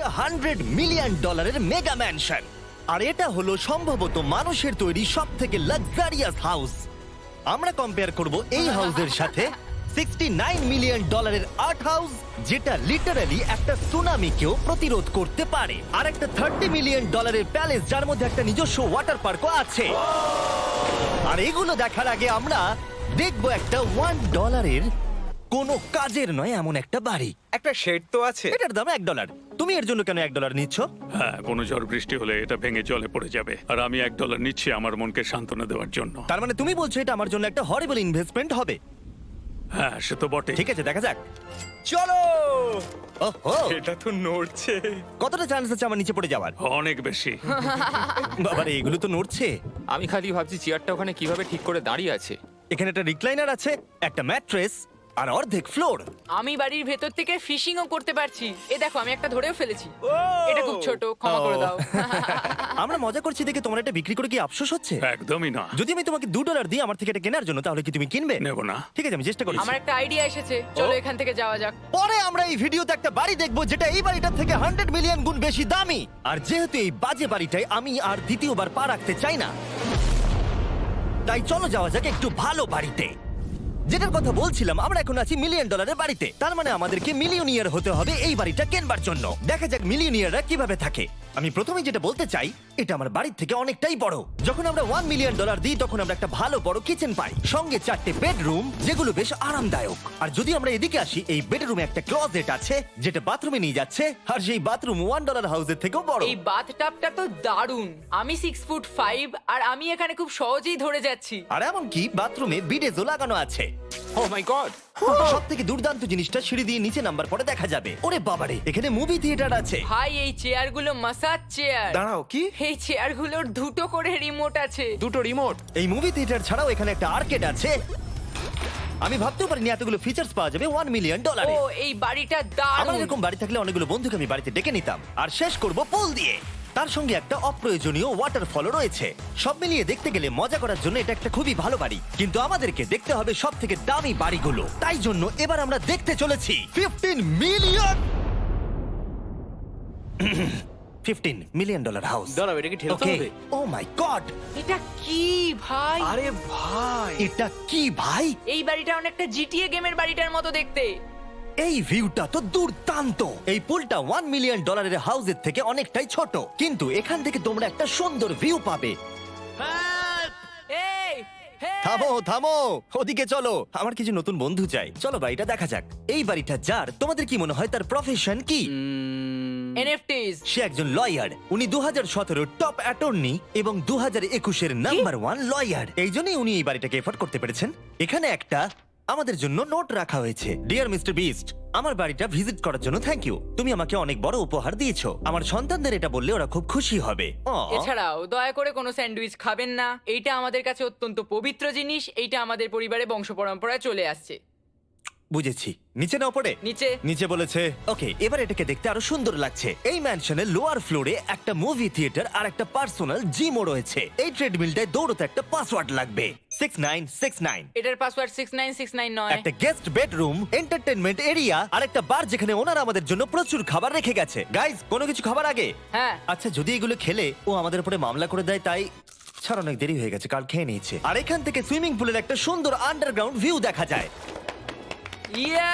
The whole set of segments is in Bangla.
$100 মিলিয়ন মেগা ম্যানশন। আর এটা হলো সম্ভবত মানুষের তৈরি সব থেকে লাক্সারিয়াস হাউস। আমরা কম্পেয়ার করব এই হাউসের সাথে $69 মিলিয়ন আর্ট হাউস, যেটা লিটারালি একটা সুনামিকেও প্রতিরোধ করতে পারে, আর একটা $30 মিলিয়ন প্যালেস যার মধ্যে একটা নিজস্ব ওয়াটার পার্কও আছে। আর এগুলো দেখার আগে আমরা দেখবো একটা $1 কোনো কাজের নয় এমন একটা বাড়ি। একটা শেড তো আছে। এটার দাম $1। তুমি এর জন্য কেন $1 নিচ্ছ? হ্যাঁ, কোনো ঝড় বৃষ্টি হলে এটা ভেঙে জলে পড়ে যাবে, আর আমি $1 নিচ্ছি আমার মনকে সান্ত্বনা দেওয়ার জন্য। তার মানে তুমি বলছো এটা আমার জন্য একটা হরিবল ইনভেস্টমেন্ট হবে? হ্যাঁ, সে তো বটে। ঠিক আছে, দেখা যাক। চলো। ওহো, এটা তো নড়ছে। কতটা চান্স আছে আমার নিচে পড়ে যাওয়ার? অনেক বেশি। বাবারে, এগুলো তো নড়ছে। আমি খালি ভাবছি চেয়ারটা ওখানে কিভাবে ঠিক করে দাঁড়িয়ে আছে। এখানে একটা রিক্লাইনার আছে, একটা ম্যাট্রেস আর অর্ধেক ফ্লোর। আমি বাড়ির ভেতর থেকে ফিশিংও করতে পারছি। এ দেখো, আমি একটা ধরেও ফেলেছি। এটা খুব ছোট, ক্ষমা করে দাও। আমরা মজা করছি দেখে তোমার এটা বিক্রি করে কি আফসোস হচ্ছে? একদমই না। যদি আমি তোমাকে $2 দিই আমার থেকে এটা কেনার জন্য, তাহলে কি তুমি কিনবে? নেব না। ঠিক আছে, আমি চেষ্টা করছি। আমার একটা আইডিয়া এসেছে, চলো এখান থেকে যাওয়া যাক। পরে আমরা এই ভিডিওতে একটা বাড়ি দেখবো যেটা এই বাড়িটার থেকে 100 মিলিয়ন গুণ বেশি দামি। আর যেহেতু এই বাজে বাড়িটায় আমি আর দ্বিতীয়বার পা রাখতে চাই না, তাই চলো যাওয়া যাক একটু ভালো বাড়িতে। যেটার কথা বলছিলাম, আমরা এখন আছি $1 মিলিয়ন বাড়িতে। তার মানে আমাদেরকে মিলিয়নিয়ার হতে হবে এই বাড়িটা কেনবার জন্য। দেখা যাক মিলিয়নিয়াররা কিভাবে থাকে। আমি প্রথমে যেটা বলতে চাই, এটা আমার বাড়ির থেকে অনেকটাই বড়। যখন আমরা $1 মিলিয়ন দিই তখন আমরা একটা ভালো বড় কিচেন পাই, সঙ্গে 4টে বেডরুম যেগুলো বেশ আরামদায়ক। আর যদি আমরা এদিকে আসি, এই বেডরুমে একটা ক্লোজেট আছে যেটা বাথরুমে নিয়ে যাচ্ছে, আর সেই বাথরুম $1 হাউসের থেকেও বড়। এই বাথটাবটা তো দারুণ। আমি 6'5" আর আমি এখানে খুব সহজেই ধরে যাচ্ছি। আর এমনকি বাথরুমে বিডেজও লাগানো আছে। ও মাই গড! সব থেকে দুর্দান্ত জিনিসটা সিঁড়ি দিয়ে নিচে নাম্বার পরে দেখা যাবে। ওরে বাবারে, এখানে মুভি থিয়েটার আছে। ভাই, এই চেয়ারগুলো মাসাজ চেয়ার। দাঁড়াও, কি? এই চেয়ারগুলোর দুটো করে রিমোট আছে। দুটো রিমোট। এই মুভি থিয়েটার ছাড়াও এখানে একটা আর্কেড আছে। আমি ভাবতেও পারিনি এতগুলো ফিচার্স পাওয়া যাবে $1 মিলিয়ন। ও, এই বাড়িটা আমার দারুণ। এরকম বাড়ি থাকলে অনেকগুলো বন্ধুকে আমি বাড়িতে ডেকে নিতাম। আর শেষ করব পুল দিয়ে। তার সঙ্গে একটা অপ্রয়োজনীয় ওয়াটারফলও রয়েছে। সব মিলিয়ে দেখতে গেলে মজা করার জন্য এটা একটা খুবই ভালো বাড়ি, কিন্তু আমাদেরকে দেখতে হবে সব থেকে দামি বাড়িগুলো। তাই জন্য এবার আমরা দেখতে চলেছি $15 মিলিয়ন হাউস। দাঁড়াও, এটা কি ঠেলতে হবে? ও মাই গড, এটা কি ভাই? আরে ভাই, এটা কি ভাই? এই বাড়িটা অনেকটা জিটিএ গেমের বাড়িটার মতো দেখতে। এই ভিউটা তো দুর্দান্ত। এই পুলটা $1 মিলিয়ন হাউসের থেকে অনেকটাই ছোট, কিন্তু এখান থেকে তোমরা একটা সুন্দর ভিউ পাবে। এই, hey! থামো থামো, ওদিকে চলো, আমার কিছু নতুন বন্ধু চাই। চলো বাড়িটা দেখা যাক। এই বাড়িটা যার, তোমাদের কি মনে হয় তার প্রফেশন কি? NFTs। সে একজন লয়ার। উনি 2017 টপ অ্যাটর্নি এবং 2021 নাম্বার 1 লয়ার। এই জন্যই উনি এই বাড়িটাকে এফোর্ড করতে পেরেছেন। এখানে একটা আমাদের জন্য নোট রাখা হয়েছে। ডিয়ার মিস্টার বিস্ট, আমার বাড়িটা ভিজিট করার জন্য থ্যাংক ইউ। তুমি আমাকে অনেক বড় উপহার দিয়েছো। আমার সন্তানদের এটা বললে ওরা খুব খুশি হবে। এছাড়াও দয়া করে কোনো স্যান্ডউইচ খাবেন না। এইটা আমাদের কাছে অত্যন্ত পবিত্র জিনিস। এইটা আমাদের পরিবারে বংশ পরম্পরায় চলে আসছে। বুঝেছি। নিচে নাও পড়ে। নিচে। নিচে বলেছে। ওকে, এবার এটাকে দেখতে আরো সুন্দর লাগছে। এই ম্যানশনের লোয়ার ফ্লোরে একটা মুভি থিয়েটার আর একটা পার্সোনাল জিমও রয়েছে। এই ট্রেডমিলটায় দৌড়তে একটা পাসওয়ার্ড লাগবে, 6969। এটার পাসওয়ার্ড 6969 নয়। একটা গেস্ট বেডরুম, এন্টারটেইনমেন্ট এরিয়া আর একটা বার যেখানে ওনারা আমাদের জন্য প্রচুর খাবার রেখে গেছে। গাইস, কোনো কিছু খাবার আগে? হ্যাঁ। আচ্ছা, যদি এগুলো খেলে ও আমাদের উপরে মামলা করে দেয়, তাই ছাড়, অনেক দেরি হয়ে গেছে, কাল খেয়ে নিয়েছে। আর এখান থেকে সুইমিং পুলের একটা সুন্দর আন্ডারগ্রাউন্ড ভিউ দেখা যায়। ইয়া!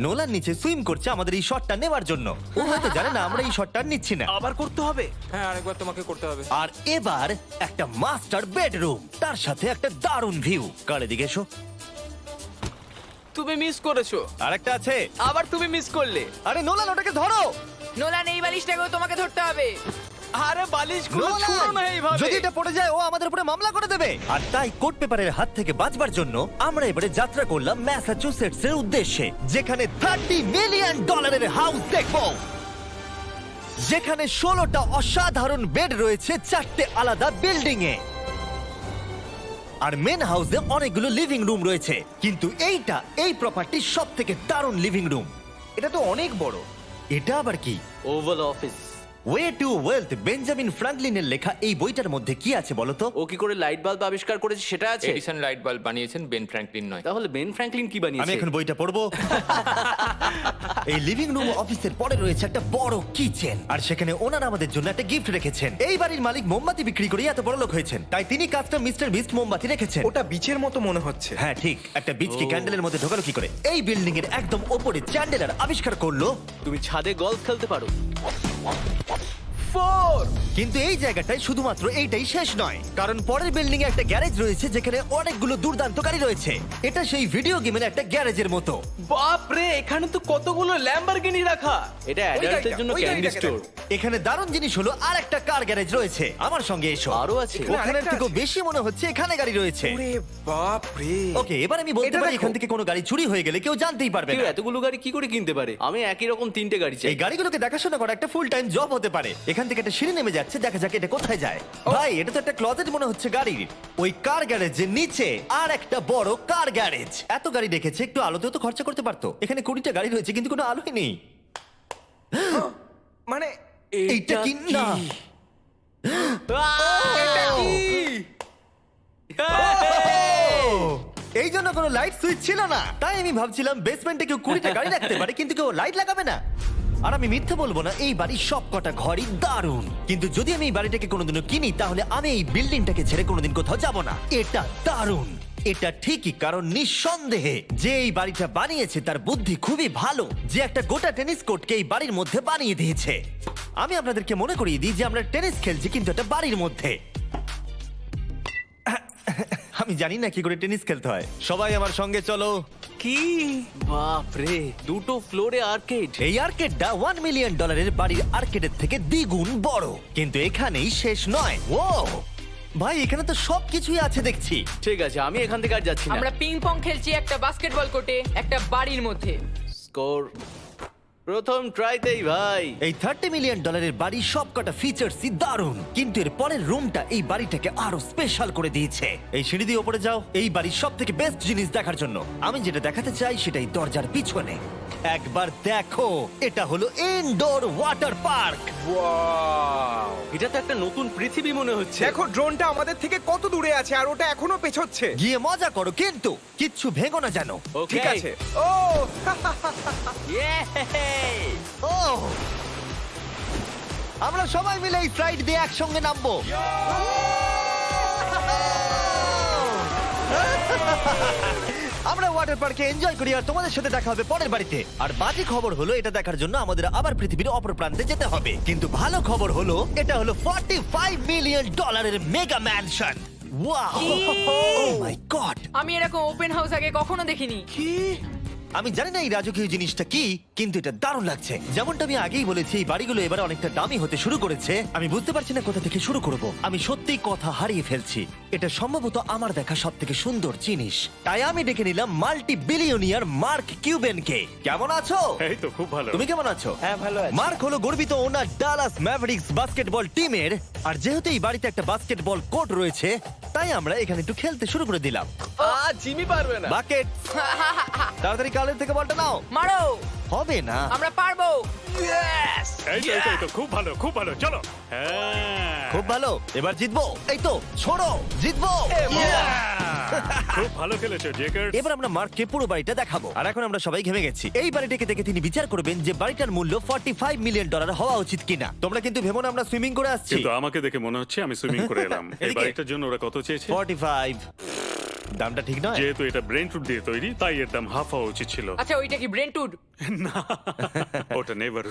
নোলান নিচে সুইম করছে আমাদের এই শটটা নেবার জন্য। ও হয়তো জানে না আমরা এই শটটা নিচ্ছি না। আবার করতে হবে? হ্যাঁ, আরেকবার তোমাকে করতে হবে। আর এবার একটা মাস্টার বেডরুম, তার সাথে একটা দারুণ ভিউ। কার দিকে এসো। তুমি মিস করেছো। আর একটা আছে। আবার তুমি মিস করলে। আরে নোলান, ওটাকে ধরো। নোলান, এই বালিশটাকেও তোমাকে ধরতে হবে। আরে বালিশগুলো নোলান, ছুঁড়ো না এইভাবে। যদি এটা পড়ে যায় ও আমাদের উপরে মামলা করে দেবে। আর তাই কোর্ট পেপারের হাত থেকে বাঁচবার জন্য আমরা এবারে যাত্রা করলাম ম্যাসাচুসেটস এর উদ্দেশ্যে, যেখানে $30 মিলিয়ন হাউস দেখবো, যেখানে 16টা অসাধারণ বেড রয়েছে 4টে আলাদা বিল্ডিং এ। আর মেন হাউসে অনেকগুলো লিভিং রুম রয়েছে, কিন্তু এইটা এই প্রপার্টির সব থেকে দারুণ লিভিং রুম। এটা তো অনেক বড়। এটা আবার কি? Oval office. Way to wealth Benjamin ফ্রাঙ্কলিনের লেখা এই বইটার মধ্যে কি আছে বলো তো? ও কি করে লাইট বাল্ব আবিষ্কার করেছে সেটা আছে? এডিসন লাইট বাল্ব বানিয়েছেন, বেন ফ্র্যাঙ্কলিন নয়। তাহলে বেন ফ্র্যাঙ্কলিন কি আমি বানিয়েছে? এখন বইটা পড়বো। এই লিভিং রুম অফিসের পরে রয়েছে একটা বড় কিচেন, আর সেখানে ওনারা আমাদের জন্য একটা গিফট রেখেছেন। এই বাড়ির মালিক মোমবাতি বিক্রি করে এত বড় লোক হয়েছেন, তাই তিনি কাজটা মিস্টার বিস্ট মোমবাতি রেখেছেন। ওটা বিচের মতো মনে হচ্ছে। হ্যাঁ ঠিক, একটা বীজকে ক্যান্ডেলের মধ্যে ঢোকালো কি করে? এই বিল্ডিং এর একদম ওপরে চ্যান্ডেলার আবিষ্কার করলো, তুমি ছাদে গলফ খেলতে পারো। কিন্তু এই জায়গাটায় শুধুমাত্র এইটাই শেষ নয়, কারণ পরের বিল্ডিং এ একটা গ্যারেজ রয়েছে যেখানে অনেকগুলো দুর্দান্ত গাড়ি রয়েছে। এটা সেই ভিডিও গেমের একটা গ্যারেজের মতো। বাপ রে, এখানে তো কতগুলো ল্যাম্বরগিনি রাখা। এটা অ্যাডাল্টদের জন্য ওই ক্যান্ডি গাড়িটাকে স্টোর। এখানে দারুণ জিনিস হলো আর একটা কার গ্যারেজ রয়েছে। আমার সঙ্গে এসো। আরো আছে? ওখানের আরেকটা থেকেও আছে? বেশি মনে হচ্ছে এখানে গাড়ি রয়েছে। ওরে বাপ রে। ওকে, এবার আমি বলতে এটা পারি দেখো। এখান থেকে কোনো গাড়ি চুরি হয়ে গেলে কেউ জানতেই পারবে কেউ না। এতগুলো গাড়ি কি করে কিনতে পারে? আমি একই রকম 3টে গাড়ি চাই। এই গাড়িগুলোকে দেখাশোনা করা একটা ফুল টাইম জব হতে পারে। এখান থেকে একটা সিঁড়ি নেমে যাচ্ছে, দেখা যাক এটা কোথায় যায়। ভাই, এটা তো একটা ক্লজেট মনে হচ্ছে গাড়ির। ওই কার গ্যারেজের নিচে আর একটা বড় কার গ্যারেজ। এত গাড়ি রেখেছে, একটু আলোতেও তো খরচা করতে পারতো। এখানে 20টা গাড়ি রয়েছে কিন্তু কোনো আলোই নেই। মানে এইটা কি না? এটা কি? এই জন্য কোনো লাইট সুইচ ছিল না, তাই আমি ভাবছিলাম বেসমেন্টে কেউ 20টা গাড়ি রাখতে পারে কিন্তু কেউ লাইট লাগাবে না। আর আমি মিথ্যে বলবো না, এই বাড়ির সব কটা ঘরই দারুণ। কিন্তু যদি আমি এই বাড়িটাকে কোনোদিনও কিনি তাহলে আমি এই বিল্ডিংটাকে ছেড়ে কোনোদিন কোথাও যাব না। এটা দারুণ। এটা ঠিকই, কারণ নিঃসন্দেহে যে এই বাড়িটা বানিয়েছে তার বুদ্ধি খুবই ভালো, যে একটা গোটা টেনিস কোর্টকে এই বাড়ির মধ্যে বানিয়ে দিয়েছে। আমি আপনাদেরকে মনে করিয়ে দিই যে আমরা টেনিস খেলছি কিন্তু একটা বাড়ির মধ্যে। আমি জানি না কি করে টেনিস খেলতে হয়। সবাই আমার সঙ্গে চলো। কি বাপ রে, 2টো ফ্লোরে আর্কেড। এই আর্কেডটা $1 মিলিয়ন বাড়ির আর্কেডের থেকে দ্বিগুণ বড়। কিন্তু এখানেই শেষ নয়। ও ভাই, এখানে তো সবকিছুই আছে দেখছি। ঠিক আছে, আমি এখান থেকে আর যাচ্ছি না। আমরা পিং পং খেলছি একটা বাস্কেটবল কোর্টে, একটা বাড়ির মধ্যে। স্কোর প্রথম ট্রাইতেই ভাই। এই $30 মিলিয়ন বাড়ি সবকটা ফিচার্সই দারুণ, কিন্তু এর পরের রুমটা এই বাড়িটাকে আরো স্পেশাল করে দিয়েছে। এই সিঁড়ি দিয়ে উপরে যাও এই বাড়ির সব থেকে বেস্ট জিনিস দেখার জন্য। আমি যেটা দেখাতে চাই সেটাই দরজার পিছনে। একবার দেখো, এটা হলো ইনডোর ওয়াটার পার্ক। ওয়াও! এটা তো একটা নতুন পৃথিবী মনে হচ্ছে। দেখো ড্রোনটা আমাদের থেকে কত দূরে আছে আর ওটা এখনো পেছচ্ছে। গিয়ে মজা করো, কিন্তু কিচ্ছু ভেঙো না যেন। Okay. ঠিক আছে। ও Yay! ও, আমরা সবাই মিলে এই ফ্লাইট দিয়ে একসঙ্গে নামবো। আমরা ওয়াটার পার্কে এনজয় করি আর তোমাদের সাথে দেখা হবে পরের বাড়িতে। আর বাজে খবর হলো, এটা দেখার জন্য আমাদের আবার পৃথিবীর অপর প্রান্তে যেতে হবে। কিন্তু ভালো খবর হলো, এটা হলো $45 মিলিয়ন মেগা ম্যানশন। ওয়াও, ও মাই গড! আমি এরকম ওপেন হাউস আগে কখনো দেখিনি। আমি জানি না এই রাজকীয় জিনিসটা কি, কিন্তু এটা দারুণ লাগছে। যেমনটা আমি আগেই বলেছি, এই বাড়িগুলো এবার অনেকটা দামি হতে শুরু করেছে। আমি বুঝতে পারছি না কোথা থেকে শুরু করব। আমি সত্যিই কথা হারিয়ে ফেলছি। এটা সম্ভবত আমার দেখা সব থেকে সুন্দর জিনিস, তাই আমি ডেকে নিলাম মাল্টি বিলিয়নিয়ার মার্ক কিউবেনকে। কেমন আছো? এই তো খুব ভালো। তুমি কেমন আছো? হ্যাঁ, ভালো আছি। মার্ক হলো গর্বিত ওনার ডালাস ম্যাভরিক্স বাস্কেটবল টিমের। আর যেহেতু এই বাড়িতে একটা বাস্কেটবল কোর্ট রয়েছে, তাই আমরা এখানে একটু খেলতে শুরু করে দিলাম। জিমি পারবে না। বাকেট, তাড়াতাড়ি কালের থেকে বলটা নাও। মারো, হবে না। আমরা পারবো। এই তো খুব ভালো, খুব ভালো। চলো। হ্যাঁ, খুব ভালো, এবার জিতবো। এই তো, ছোড়ো, জিতবো। খুব ভালো খেলেছো জেকার। এবার আমরা মার্ককে পুরো বাড়িটা দেখাবো। আর এখন আমরা সবাই ঘেমে গেছি। এই বাড়িটাকে দেখে তিনি বিচার করবেন যে বাড়িটার মূল্য $45 মিলিয়ন হওয়া উচিত কিনা। তোমরা কিন্তু ভেবো না আমরা সুইমিং করে আসছি। কিন্তু আমাকে দেখে মনে হচ্ছে আমি সুইমিং করে এলাম। এই এদিকে। বাড়িটার জন্য ওরা কত চেয়েছে? 45। দামটা ঠিক নয়। যেহেতু এটা ব্রেন ফুড দিয়ে তৈরি, তাই এর দাম হাফ হওয়া উচিত ছিল। আচ্ছা, ওইটা কি ব্রেন্টউড? ওটা নেভার।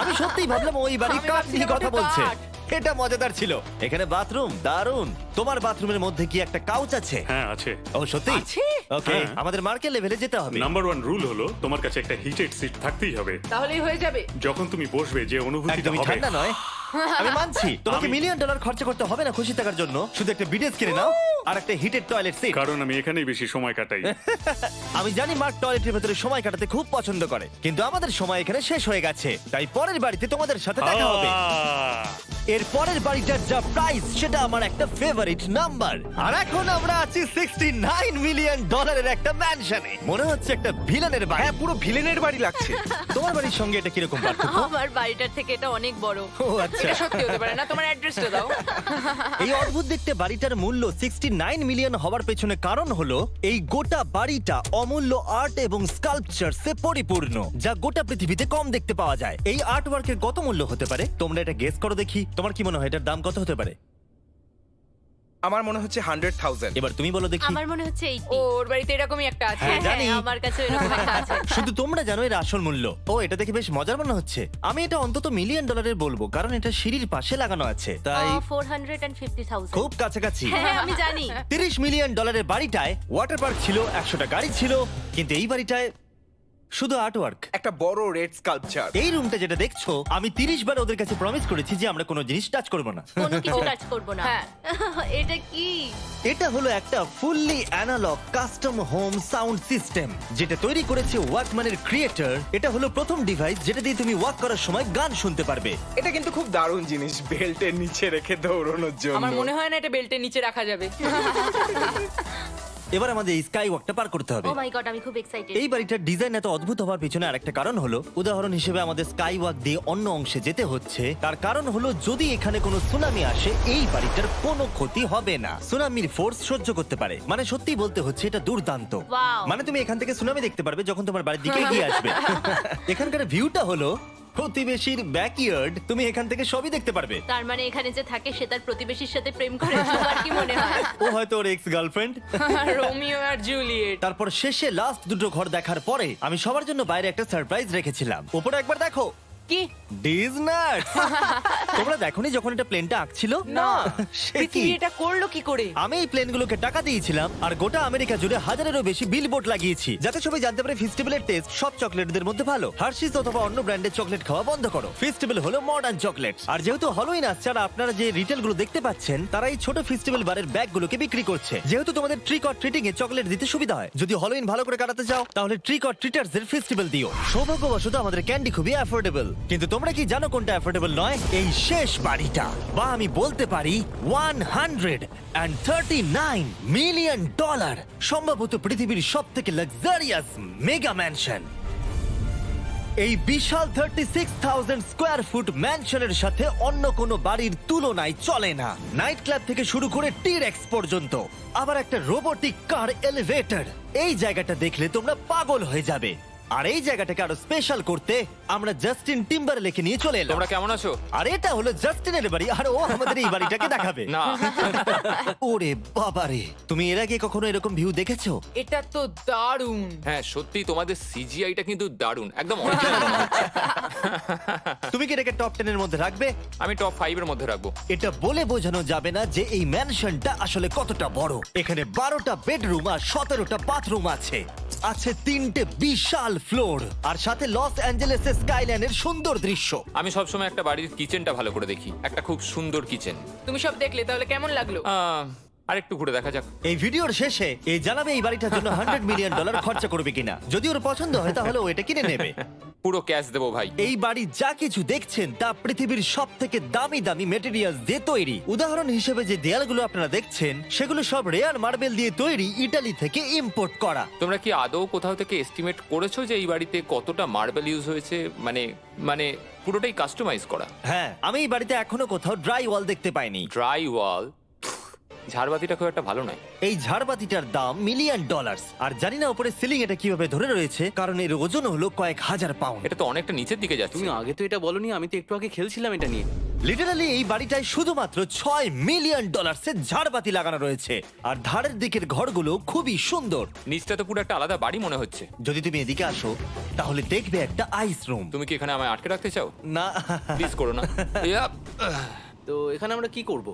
আমি সত্যিই ভাবলাম ওই বাড়ির আমি কাঠ নিয়ে ভাবছিলাম কথা ওটা বলছে। কাঠ। এটা মজাদার ছিল। এখানে বাথরুম দারুণ। তোমার বাথরুমের মধ্যে কি একটা কাউচ আছে? হ্যাঁ আছে। ও সত্যি? আছে? ওকে, হ্যাঁ। আমাদের মার্কেট লেভেলে যেতে হবে। নাম্বার 1 রুল হলো তোমার কাছে একটা হিটেড সিট থাকতেই হবে। তাহলেই হয়ে যাবে। যখন তুমি বসবে যে অনুভূতিটা একদমই হবে। ঠান্ডা নয়। আমি মানছি তোমাকে $1 মিলিয়ন খরচা করতে হবে না খুশি থাকার জন্য। শুধু একটা বিডেস কিনে নাও আর একটা হিটেড টয়লেট সিট। কারণ আমি এখানেই বেশি সময় কাটাই। আমি জানি মার্ক টয়লেটের ভেতরে সময় কাটাতে খুব পছন্দ করে, কিন্তু আমাদের সময় এখানে শেষ হয়ে গেছে, তাই পরের বাড়িতে তোমাদের সাথে দেখা হবে। এর পরের বাড়িটার যা প্রাইস সেটা আমার একটা ফেভারিট নাম্বার। আর এখন আমরা আছি $69 মিলিয়ন একটা ম্যানশনে। মনে হচ্ছে একটা ভিলেনের বাড়ি। হ্যাঁ, পুরো ভিলেনের বাড়ি লাগছে। তোমার বাড়ির সঙ্গে এটা কিরকম পার্থক্য? আমার বাড়িটার থেকে এটা অনেক বড়। ও আচ্ছা। এটা সত্যি হতে পারে না, তোমার অ্যাড্রেসটা দাও। এই অদ্ভুত দেখতে বাড়িটার মূল্য 69 মিলিয়ন হওয়ার পেছনে কারণ হলো এই গোটা বাড়িটা অমূল্য আর্ট এবং স্কাল্পচারসে পরিপূর্ণ, যা গোটা পৃথিবীতে কম দেখতে পাওয়া যায়। এই আর্ট ওয়ার্কের কত মূল্য হতে পারে তোমরা এটা গেস করো দেখি। তোমার কি মনে হয় এটার দাম কত হতে পারে? আমার মনে হচ্ছে 100,000। এবার তুমি বলো দেখি। আমার মনে হচ্ছে 80। ওর বাড়িতে এরকমই একটা আছে। হ্যাঁ, জানি। আমার কাছে এরকম একটা আছে। শুধু তোমরা জানো এর আসল মূল্য। ও, এটা দেখে বেশ মজার মনে হচ্ছে। আমি এটা অন্তত মিলিয়ন ডলারের বলবো, কারণ এটা সিঁড়ির পাশে লাগানো আছে, তাই 450,000। খুব কাছাকাছি। হ্যাঁ, আমি জানি। $30 মিলিয়ন বাড়িটায় ওয়াটার পার্ক ছিল, 100টা গাড়ি ছিল, কিন্তু এই বাড়িটায় শুধু আর্ট ওয়ার্ক। একটা বড় রেড স্কাল্পচার। এই রুমটা যেটা দেখছো, আমি 30 বার ওদের কাছে প্রমিস করেছি যে আমরা কোনো জিনিস টাচ করব না। কোনো কিছু টাচ করব না। হ্যাঁ। এটা কি? এটা হলো একটা fully analog custom home sound system, যেটা তৈরি করেছে ওয়াকম্যানের ক্রিয়েটর। এটা হলো প্রথম ডিভাইস যেটা দিয়ে তুমি ওয়াক করার সময় গান শুনতে পারবে। এটা কিন্তু খুব দারুণ জিনিস, বেল্টের নিচে রেখে দৌড়ানোর জন্য। আমার মনে হয় না এটা বেল্টের নিচে রাখা যাবে। এবার আমাদের এই স্কাই ওয়াকটা পার করতে হবে। ও মাই গড, আমি খুব এক্সাইটেড। এই বাড়িটার ডিজাইন এত অদ্ভুত হওয়ার পিছনে আরেকটা কারণ হলো, উদাহরণ হিসেবে আমাদের স্কাই ওয়াক দিয়ে অন্য অংশে যেতে হচ্ছে। তার কারণ হলো যদি এখানে কোনো সুনামি আসে এই বাড়িটার কোনো ক্ষতি হবে না। সুনামির ফোর্স সহ্য করতে পারে, মানে সত্যি বলতে হচ্ছে এটা দুর্দান্ত। Wow! মানে তুমি এখান থেকে সুনামি দেখতে পারবে যখন তোমার বাড়ির দিকে এগিয়ে আসবে। এখানকার ভিউটা হলো প্রতিবেশীর ব্যাকইয়ার্ড, তুমি এখান থেকে সবই দেখতে পারবে। তার মানে এখানে যে থাকে সে তার প্রতিবেশীর সাথে প্রেম করে, তোমার কি মনে হয়? ও হয়তো ওর এক্স গার্লফ্রেন্ড। রোমিও আর জুলিয়েট। তারপর শেষে লাস্ট দুটো ঘর দেখার পরে আমি সবার জন্য বাইরে একটা সারপ্রাইজ রেখেছিলাম। উপরে একবার দেখো। কি? ডিজনাট। তোমরা দেখোনি যখন এটা প্লেনটা আঁকছিল? না। সে কি? পৃথিবী এটা করলো কি করে? আমি এই প্লেনগুলোকে টাকা দিয়েছিলাম আর গোটা আমেরিকা জুড়ে হাজারেরও বেশি বিলবোর্ড লাগিয়েছি, যাতে সবাই জানতে পারে ফেস্টিভ্যালের টেস্ট সব চকলেটদের মধ্যে ভালো। হার্শিস অথবা অন্য ব্র্যান্ডের চকলেট খাওয়া বন্ধ করো। ফেস্টিভ্যাল হলো মডার্ন চকলেট। আর যেহেতু হলোইন আসছে আর আপনারা যে রিটেল গুলো দেখতে পাচ্ছেন, তারা এই ছোট ফেস্টিভ্যাল বারের ব্যাগগুলোকে বিক্রি করছে, যেহেতু তোমাদের trick or treating A chocolate দিতে সুবিধা হয়। যদি হলোইন ভালো করে কাটাতে চাও তাহলে ট্রিক অর ট্রিটার্স এর ফেস্টিভ্যাল দিও। সৌভাগ্যবশত আমাদের ক্যান্ডি খুবই অ্যাফোর্ডেবল, কিন্তু তোমরা কি জানো কোনটা অ্যাফোর্ডেবল নয়? এই শেষ বাড়িটা, বা আমি বলতে পারি $139 মিলিয়ন, সম্ভবত পৃথিবীর সব থেকে লাক্সারিয়াস মেগা ম্যানশন। এই বিশাল 36,000 স্কোয়ার ফুট ম্যানশনের সাথে অন্য কোনো বাড়ির তুলনায় চলে না। নাইট ক্লাব থেকে শুরু করে টিরেক্স পর্যন্ত, আবার একটা রোবোটিক কার এলিভেটর। এই জায়গাটা দেখলে তোমরা পাগল হয়ে যাবে। আর এই জায়গাটাকে আরো স্পেশাল করতে আমরা জাস্টিন টিম্বারলেকে নিয়ে চলে এলাম। তোমরা কেমন আছো? আর এটা হলো জাস্টিনের বাড়ি, আর ও আমাদের এই বাড়িটাকে দেখাবে। না। ওরে বাবারে, তুমি এর আগে কখনো এরকম ভিউ দেখেছো? এটা তো দারুণ। হ্যাঁ সত্যি তোমাদের সিজিআইটা কিন্তু দারুণ, একদম original মনে হচ্ছে। তুমি কি এটাকে টপ 10 এর মধ্যে রাখবে? আমি টপ 5 এর মধ্যে রাখবো। এটা বলে বোঝানো যাবে না যে এই ম্যানশনটা আসলে কতটা বড়। এখানে 12টা বেডরুম আর 17টা বাথরুম আছে। আছে 3টে বিশাল ফ্লোর, আর সাথে লস অ্যাঞ্জেলেসের স্কাইলাইনের সুন্দর দৃশ্য। আমি সবসময় একটা বাড়ির কিচেনটা ভালো করে দেখি, একটা খুব সুন্দর কিচেন। তুমি সব দেখলে, তাহলে কেমন লাগলো? আরেকটু ঘুরে দেখা যাক। এই ভিডিওর শেষে এই জানাবে এই বাড়িটার জন্য $100 মিলিয়ন খরচা করবে কিনা। যদি ওর পছন্দ হয় তাহলে ও এটা কিনে নেবে। পুরো ক্যাশ দেবো ভাই। এই বাড়ি যা কিছু দেখছেন তা পৃথিবীর সব থেকে দামি দামি মেটেরিয়াল দিয়ে তৈরি। উদাহরণ হিসেবে যে দেয়ালগুলো আপনারা দেখছেন সেগুলো সব রেয়ার মার্বেল দিয়ে তৈরি, ইতালি থেকে ইম্পোর্ট করা। তোমরা কি আদৌ কোথাও থেকে এস্টিমেট করেছো যে এই বাড়িতে কতটা মার্বেল ইউজ হয়েছে? মানে পুরোটাই কাস্টমাইজ করা। হ্যাঁ, আমি এই বাড়িতে এখনো কোথাও ড্রাই ওয়াল দেখতে পাইনি। ড্রাই ওয়াল? ঝাড়বাতিটা খুব একটা ভালো নয়। এই ঝাড়বাতিটার দাম $1 মিলিয়ন। আর জানি না উপরে সিলিং এটা কিভাবে ধরে রয়েছে, কারণ এর ওজন হলো কয়েক হাজার পাউন্ড। এটা তো অনেকটা নিচের দিকে যাচ্ছে। তুমি আগে তো এটা বলনি, আমি তো একটু আগে খেলছিলাম এটা নিয়ে। লিটারালি এই বাড়িটায় শুধুমাত্র $6 মিলিয়ন ঝাড়বাতি লাগানো রয়েছে। আর ধারের দিকের ঘরগুলো খুবই সুন্দর। নিচটা তো পুরো একটা আলাদা বাড়ি মনে হচ্ছে। যদি তুমি এদিকে আসো তাহলে দেখবে একটা আইস রুম। তুমি কি এখানে আমায় আটকে রাখতে চাও? না, প্লিজ করো না। ইয়াপ। তো এখানে আমরা কি করব?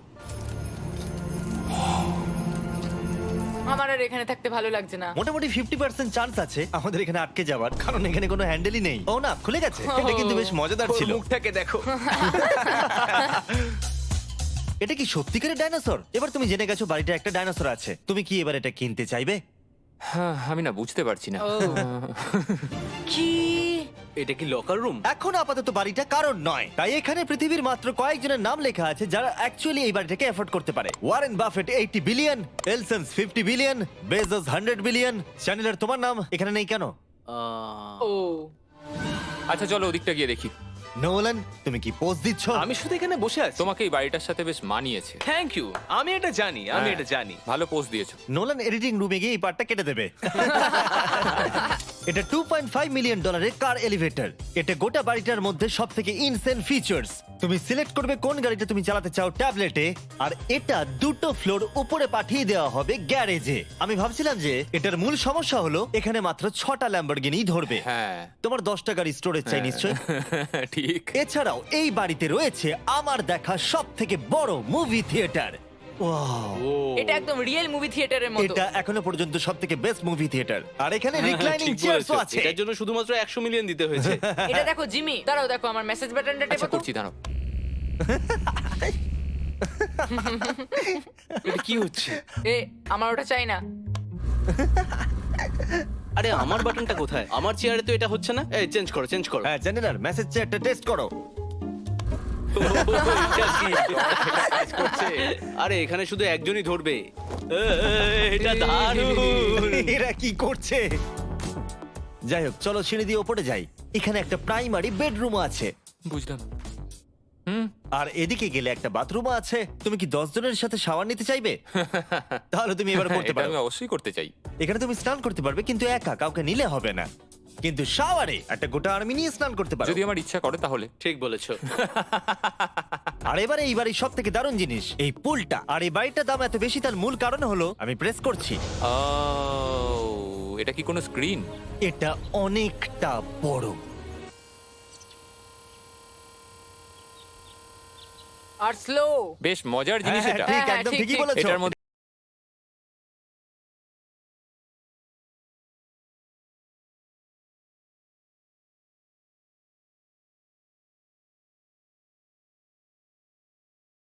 আমার আর এখানে থাকতে ভালো লাগছে না। মোটামুটি 50% চান্স আছে আমাদের এখানে আটকে যাওয়ার, কারণ এখানে কোনো হ্যান্ডেলই নেই। ও না, খুলে গেছে। এটা কিন্তু বেশ মজাদার ওর ছিল। মুখটাকে দেখো। এটা কি সত্যিকারের ডাইনোসর? এবার তুমি জেনে গেছো বাড়িটা একটা ডাইনোসর আছে, তুমি কি এবার এটা কিনতে চাইবে? হ্যাঁ, আমি না বুঝতে পারছি না। ও। কি? এটা কি লকার রুম? এখন আপাতত বাড়িটা কারণ নয়, তাই এখানে পৃথিবীর মাত্র কয়েকজনের নাম লেখা আছে যারা অ্যাকচুয়ালি এই বাড়িটাকে এফোর্ড করতে পারে। Warren Buffett 80 billion, এলসন্স 50 billion, Bezos 100 billion. চ্যানেলের তোমার নাম এখানে নেই কেন? ও আচ্ছা চলো ওদিকটা গিয়ে দেখি। নোলান, তুমি কি পোজ দিচ্ছ? আমি শুধু এখানে বসে আছি। তোমাকে এই বাড়িটার সাথে বেশ মানিয়েছে। Thank you. আমি এটা জানি, আমি হ্যাঁ, এটা জানি। ভালো পোস্ট দিয়েছো। নোলান এডিটিং রুমে গিয়ে এই পার্টটা কেটে দেবে। এটা $2.5 মিলিয়ন কার এলিভেটর। এটা গোটা বাড়িটার মধ্যে সবথেকে ইনসেন ফিচার্স। তুমি সিলেক্ট করবে কোন গাড়িটা তুমি চালাতে চাও ট্যাবলেটে, আর এটা 2টো ফ্লোর উপরে পাঠিয়ে দেওয়া হবে গ্যারেজে। আমি ভাবছিলাম যে এটার মূল সমস্যা হলো এখানে মাত্র 6টা ল্যাম্বরগিনি ধরবে। হ্যাঁ। তোমার 10টা গাড়ি স্টোরেজ চাই নিশ্চয়ই। ঠিক। এছাড়াও এই বাড়িতে রয়েছে আমার দেখা সবথেকে বড় মুভি থিয়েটার। ওয়াও, এটা একদম রিয়েল মুভি থিয়েটারের মতো। এটা এখনো পর্যন্ত সবথেকে বেস্ট মুভি থিয়েটার। আর এখানে রিক্লাইনিং ঠিক চেয়ারসও বলেছো। আছে। এটার জন্য শুধুমাত্র 100 মিলিয়ন দিতে হয়েছে। এটা দেখো জিমি, দাঁড়াও দেখো আমার মেসেজ বাটনটা আচ্ছা টেপো তো। করছি, দাঁড়াও। এটা কি হচ্ছে? এ আমার ওটা চাই না। আরে আমার বাটনটা কোথায়? আমার চেয়ারে তো এটা হচ্ছে না। এই চেঞ্জ করো, চেঞ্জ করো। হ্যাঁ জেনারেল মেসেজ চেয়ারটা টেস্ট করো। এটা কি? কাজ করছে। আরে এখানে শুধু একজনই ধরবে। এটা দারুণ। এরা কি করছে? যাই হোক, চলো সিঁড়ি দিয়ে ওপরে যাই। এখানে একটা প্রাইমারি বেডরুম আছে, বুঝলাম। আর এদিকে গেলে একটা বাথরুম আছে। তুমি কি 10 জনের সাথে শাওয়ার নিতে চাইবে? তাহলে তুমি এবার করতে এটা পারো। আমি অবশ্যই করতে চাই। এখানে তুমি স্নান করতে পারবে, কিন্তু একা, কাউকে নিলে হবে না। কিন্তু শাওয়ারে একটা গোটা আর্মি নিয়ে স্নান করতে পারো। যদি আমার ইচ্ছা করে তাহলে। ঠিক বলেছো। আর এবারে এই বাড়ির সব থেকে দারুণ জিনিস এই পুলটা। আর এই বাড়িটার দাম এত বেশি তার মূল কারণ হলো, আমি প্রেস করছি, ও, এটা কি কোনো স্ক্রিন? এটা অনেকটা বড়। আর স্লো। বেশ মজার জিনিস হ্যাঁ, এটা। ঠিক, হ্যাঁ, একদম ঠিক, ঠিকই ঠিক। বলেছো। এটার মধ্যে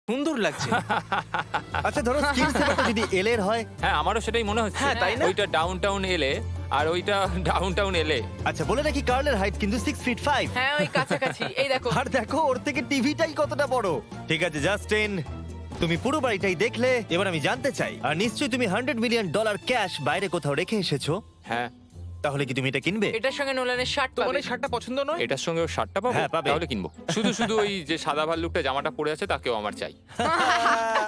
সুন্দর লাগছে। আচ্ছা ধরো স্ক্রিন সেভারটা যদি এল এর হয়। হ্যাঁ, আমারও সেটাই মনে হচ্ছে। হ্যাঁ, তাই না? ওইটা ডাউনটাউন এলে আর ওইটা ডাউনটাউন এলে। আচ্ছা বলে রাখি কার্লের হাইট কিন্তু 6'5". হ্যাঁ ওই কাছাকাছি। এই দেখো। আর দেখো ওর থেকে টিভিটাই কতটা বড়। ঠিক আছে জাস্টিন, তুমি পুরো বাড়িটাই দেখলে, এবার আমি জানতে চাই, আর নিশ্চয়ই তুমি $100 মিলিয়ন ক্যাশ বাইরে কোথাও রেখে এসেছো, হ্যাঁ, তাহলে কি তুমি এটা কিনবে? এটার সঙ্গে নোলানের শার্ট তোমার পাবে। এই শার্টটা পছন্দ নয়? এটার সঙ্গে ওর শার্টটা পাবো? হ্যাঁ, পাবে। তাহলে কিনবো। শুধু শুধু ওই যে সাদা ভাল্লুকটা জামাটা পরে আছে তাকেও আমার চাই।